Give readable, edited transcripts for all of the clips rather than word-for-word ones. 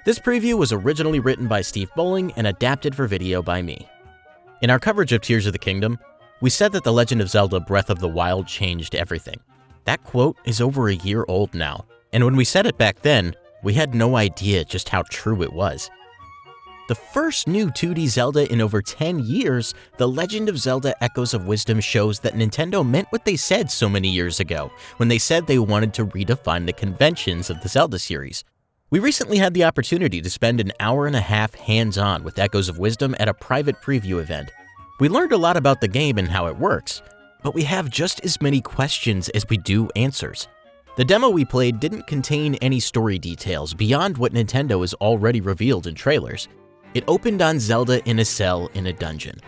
This preview was originally written by Steve Bowling and adapted for video by me. In our coverage of Tears of the Kingdom, we said that The Legend of Zelda Breath of the Wild changed everything. That quote is over a year old now, and when we said it back then, we had no idea just how true it was. The first new 2D Zelda in over 10 years, The Legend of Zelda Echoes of Wisdom shows that Nintendo meant what they said so many years ago, when they said they wanted to redefine the conventions of the Zelda series. We recently had the opportunity to spend an hour and a half hands-on with Echoes of Wisdom at a private preview event. We learned a lot about the game and how it works, but we have just as many questions as we do answers. The demo we played didn't contain any story details beyond what Nintendo has already revealed in trailers. It opened on Zelda in a cell in a dungeon.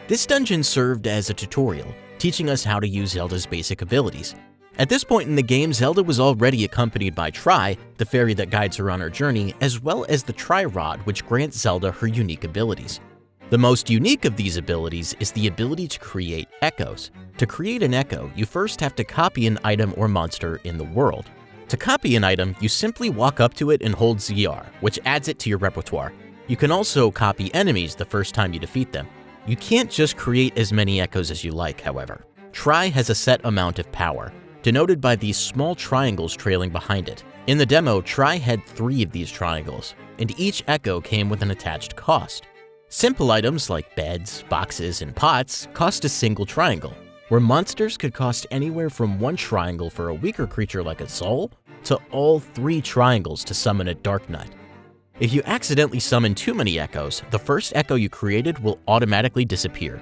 This dungeon served as a tutorial, teaching us how to use Zelda's basic abilities. At this point in the game, Zelda was already accompanied by Tri, the fairy that guides her on her journey, as well as the Tri-Rod, which grants Zelda her unique abilities. The most unique of these abilities is the ability to create echoes. To create an echo, you first have to copy an item or monster in the world. To copy an item, you simply walk up to it and hold ZR, which adds it to your repertoire. You can also copy enemies the first time you defeat them. You can't just create as many echoes as you like, however. Tri has a set amount of power, denoted by these small triangles trailing behind it. In the demo, Tri had 3 of these triangles, and each echo came with an attached cost. Simple items like beds, boxes, and pots cost a single triangle, where monsters could cost anywhere from 1 triangle for a weaker creature like a soul, to all 3 triangles to summon a Dark Knight. If you accidentally summon too many echoes, the first echo you created will automatically disappear.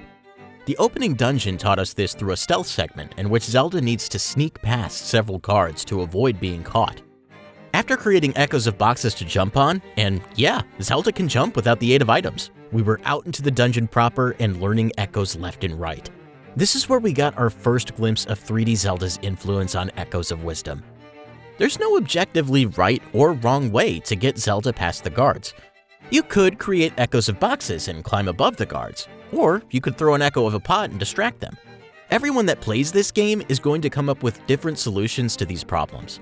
The opening dungeon taught us this through a stealth segment in which Zelda needs to sneak past several guards to avoid being caught. After creating echoes of boxes to jump on, and yeah, Zelda can jump without the aid of items, we were out into the dungeon proper and learning echoes left and right. This is where we got our first glimpse of 3D Zelda's influence on Echoes of Wisdom. There's no objectively right or wrong way to get Zelda past the guards. You could create echoes of boxes and climb above the guards, or you could throw an echo of a pot and distract them. Everyone that plays this game is going to come up with different solutions to these problems.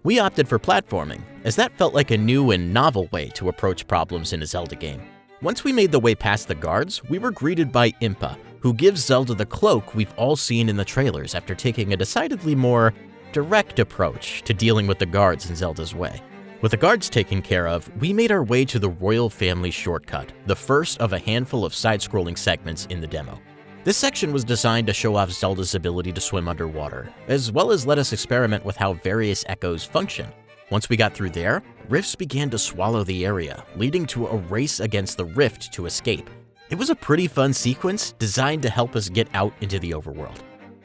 We opted for platforming, as that felt like a new and novel way to approach problems in a Zelda game. Once we made the way past the guards, we were greeted by Impa, who gives Zelda the cloak we've all seen in the trailers after taking a decidedly more direct approach to dealing with the guards in Zelda's way. With the guards taken care of, we made our way to the Royal Family Shortcut, the first of a handful of side-scrolling segments in the demo. This section was designed to show off Zelda's ability to swim underwater, as well as let us experiment with how various echoes function. Once we got through there, rifts began to swallow the area, leading to a race against the rift to escape. It was a pretty fun sequence designed to help us get out into the overworld.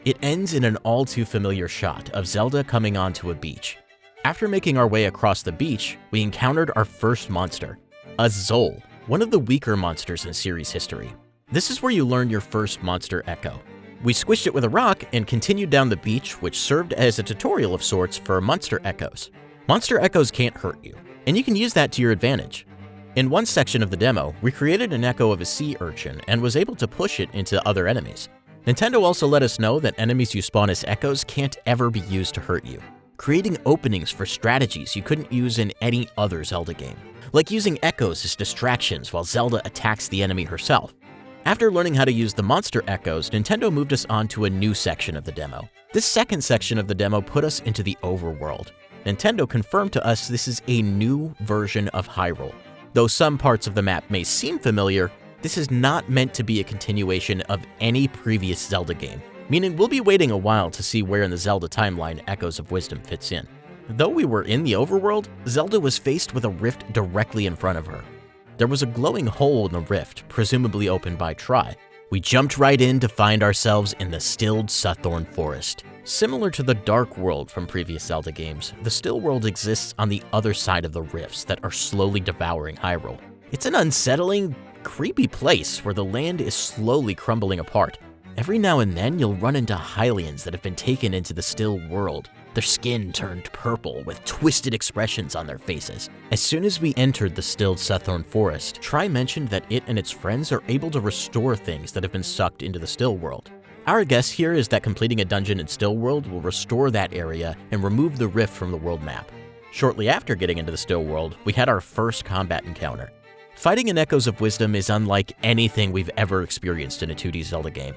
It ends in an all-too-familiar shot of Zelda coming onto a beach. After making our way across the beach, we encountered our first monster, a Zol, one of the weaker monsters in series history. This is where you learn your first monster echo. We squished it with a rock and continued down the beach, which served as a tutorial of sorts for monster echoes. Monster echoes can't hurt you, and you can use that to your advantage. In one section of the demo, we created an echo of a sea urchin and was able to push it into other enemies. Nintendo also let us know that enemies you spawn as echoes can't ever be used to hurt you, creating openings for strategies you couldn't use in any other Zelda game, like using echoes as distractions while Zelda attacks the enemy herself. After learning how to use the monster echoes, Nintendo moved us on to a new section of the demo. This second section of the demo put us into the Overworld. Nintendo confirmed to us this is a new version of Hyrule. Though some parts of the map may seem familiar, this is not meant to be a continuation of any previous Zelda game, meaning we'll be waiting a while to see where in the Zelda timeline Echoes of Wisdom fits in. Though we were in the Overworld, Zelda was faced with a rift directly in front of her. There was a glowing hole in the rift, presumably opened by Tri. We jumped right in to find ourselves in the Stilled Suthorn Forest. Similar to the Dark World from previous Zelda games, the Still World exists on the other side of the rifts that are slowly devouring Hyrule. It's an unsettling, creepy place where the land is slowly crumbling apart. Every now and then you'll run into Hylians that have been taken into the Still World. Their skin turned purple with twisted expressions on their faces. As soon as we entered the Stilled Suthorn Forest, Tri mentioned that it and its friends are able to restore things that have been sucked into the Still World. Our guess here is that completing a dungeon in Still World will restore that area and remove the rift from the world map. Shortly after getting into the still world, we had our first combat encounter. Fighting in Echoes of Wisdom is unlike anything we've ever experienced in a 2D Zelda game.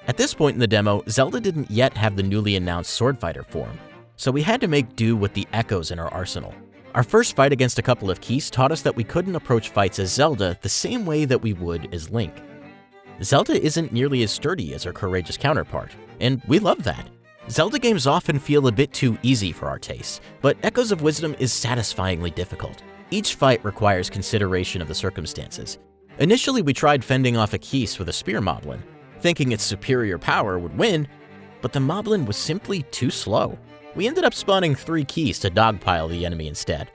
At this point in the demo, Zelda didn't yet have the newly announced Sword Fighter form, so we had to make do with the echoes in our arsenal. Our first fight against a couple of Keys taught us that we couldn't approach fights as Zelda the same way that we would as Link. Zelda isn't nearly as sturdy as her courageous counterpart, and we love that. Zelda games often feel a bit too easy for our tastes, but Echoes of Wisdom is satisfyingly difficult. Each fight requires consideration of the circumstances. Initially, we tried fending off a Keys with a Spear Moblin, thinking its superior power would win, but the Moblin was simply too slow. We ended up spawning 3 Keys to dogpile the enemy instead.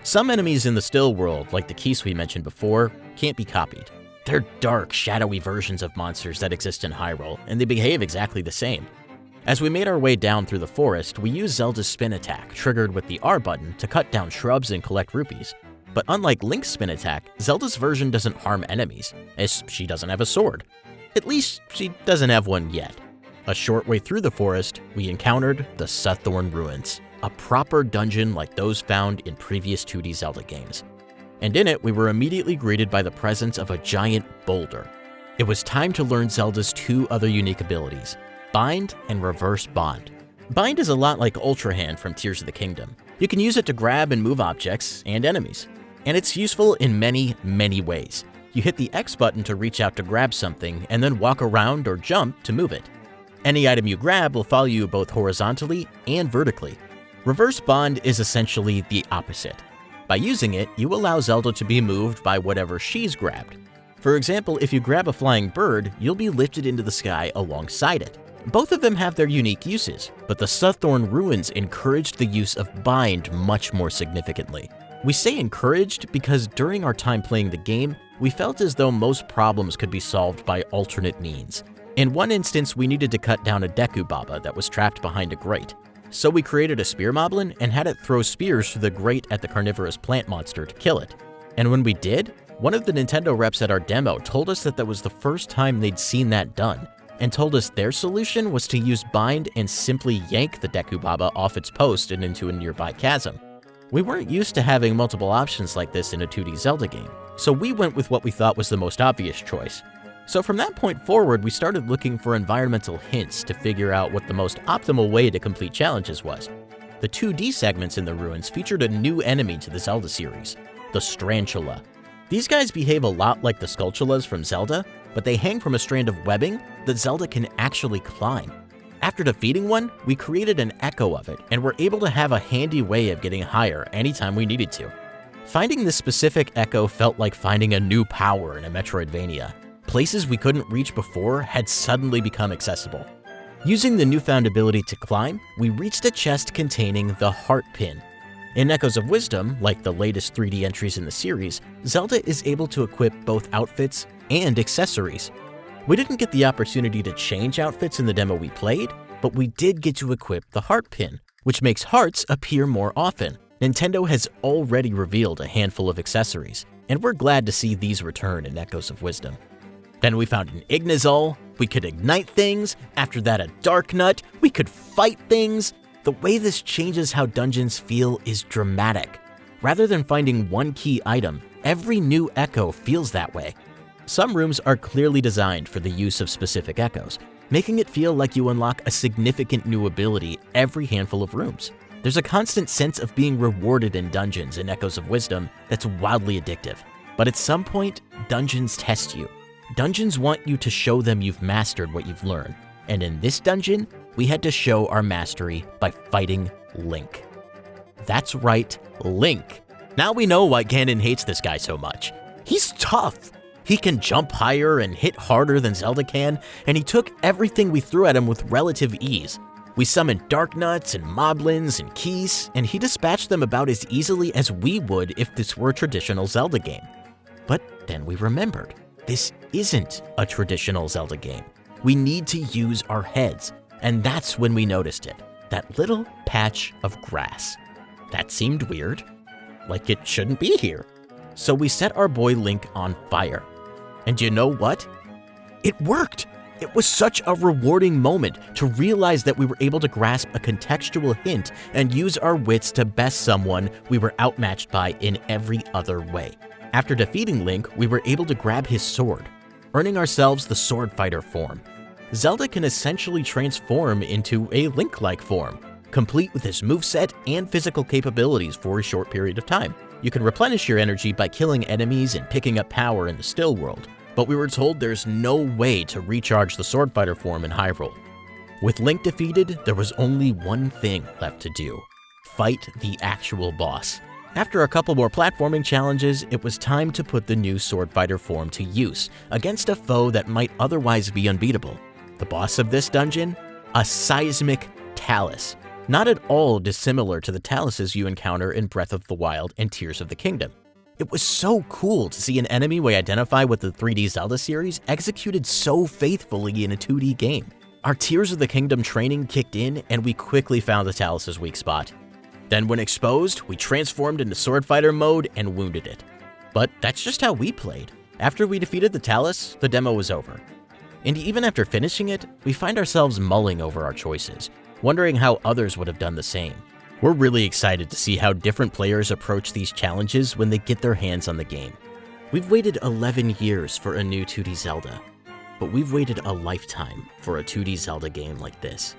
Some enemies in the still world, like the Keys we mentioned before, can't be copied. They're dark, shadowy versions of monsters that exist in Hyrule, and they behave exactly the same. As we made our way down through the forest, we used Zelda's spin attack, triggered with the R button, to cut down shrubs and collect rupees. But unlike Link's spin attack, Zelda's version doesn't harm enemies, as she doesn't have a sword. At least, she doesn't have one yet. A short way through the forest, we encountered the Suthorn Ruins, a proper dungeon like those found in previous 2D Zelda games. And in it, we were immediately greeted by the presence of a giant boulder. It was time to learn Zelda's 2 other unique abilities, Bind and Reverse Bond. Bind is a lot like Ultra Hand from Tears of the Kingdom. You can use it to grab and move objects and enemies. And it's useful in many, many ways. You hit the X button to reach out to grab something, and then walk around or jump to move it. Any item you grab will follow you both horizontally and vertically. Reverse Bond is essentially the opposite. By using it, you allow Zelda to be moved by whatever she's grabbed. For example, if you grab a flying bird, you'll be lifted into the sky alongside it. Both of them have their unique uses, but the Suthorn Ruins encouraged the use of Bind much more significantly. We say encouraged because during our time playing the game, we felt as though most problems could be solved by alternate means. In one instance, we needed to cut down a Deku Baba that was trapped behind a grate. So we created a Spear Moblin and had it throw spears through the grate at the carnivorous plant monster to kill it. And when we did, one of the Nintendo reps at our demo told us that was the first time they'd seen that done, and told us their solution was to use Bind and simply yank the Deku Baba off its post and into a nearby chasm. We weren't used to having multiple options like this in a 2D Zelda game, so we went with what we thought was the most obvious choice. So from that point forward, we started looking for environmental hints to figure out what the most optimal way to complete challenges was. The 2D segments in the ruins featured a new enemy to the Zelda series, the Strantula. These guys behave a lot like the Skulltulas from Zelda, but they hang from a strand of webbing that Zelda can actually climb. After defeating one, we created an echo of it, and were able to have a handy way of getting higher anytime we needed to. Finding this specific echo felt like finding a new power in a Metroidvania. Places we couldn't reach before had suddenly become accessible. Using the newfound ability to climb, we reached a chest containing the Heart Pin. In Echoes of Wisdom, like the latest 3D entries in the series, Zelda is able to equip both outfits and accessories. We didn't get the opportunity to change outfits in the demo we played, but we did get to equip the Heart Pin, which makes hearts appear more often. Nintendo has already revealed a handful of accessories, and we're glad to see these return in Echoes of Wisdom. Then we found an Ignazol, we could ignite things, after that a Dark Nut, we could fight things. The way this changes how dungeons feel is dramatic. Rather than finding one key item, every new echo feels that way. Some rooms are clearly designed for the use of specific echoes, making it feel like you unlock a significant new ability every handful of rooms. There's a constant sense of being rewarded in dungeons in Echoes of Wisdom that's wildly addictive. But at some point, dungeons test you. Dungeons want you to show them you've mastered what you've learned, and in this dungeon, we had to show our mastery by fighting Link. That's right, Link. Now we know why Ganon hates this guy so much. He's tough. He can jump higher and hit harder than Zelda can, and he took everything we threw at him with relative ease. We summoned Dark Nuts and Moblins and Keys, and he dispatched them about as easily as we would if this were a traditional Zelda game. But then we remembered. This isn't a traditional Zelda game. We need to use our heads, and that's when we noticed it. That little patch of grass. That seemed weird, like it shouldn't be here. So we set our boy Link on fire. And you know what? It worked! It was such a rewarding moment to realize that we were able to grasp a contextual hint and use our wits to best someone we were outmatched by in every other way. After defeating Link, we were able to grab his sword, earning ourselves the Sword Fighter form. Zelda can essentially transform into a Link-like form, complete with his moveset and physical capabilities for a short period of time. You can replenish your energy by killing enemies and picking up power in the still world, but we were told there's no way to recharge the Sword Fighter form in Hyrule. With Link defeated, there was only one thing left to do: fight the actual boss. After a couple more platforming challenges, it was time to put the new Sword Fighter form to use against a foe that might otherwise be unbeatable. The boss of this dungeon? A seismic talus. Not at all dissimilar to the taluses you encounter in Breath of the Wild and Tears of the Kingdom. It was so cool to see an enemy we identify with the 3D Zelda series executed so faithfully in a 2D game. Our Tears of the Kingdom training kicked in, and we quickly found the talus's weak spot. Then when exposed, we transformed into Sword Fighter mode and wounded it. But that's just how we played. After we defeated the talus, the demo was over. And even after finishing it, we find ourselves mulling over our choices, wondering how others would have done the same. We're really excited to see how different players approach these challenges when they get their hands on the game. We've waited 11 years for a new 2D Zelda, but we've waited a lifetime for a 2D Zelda game like this.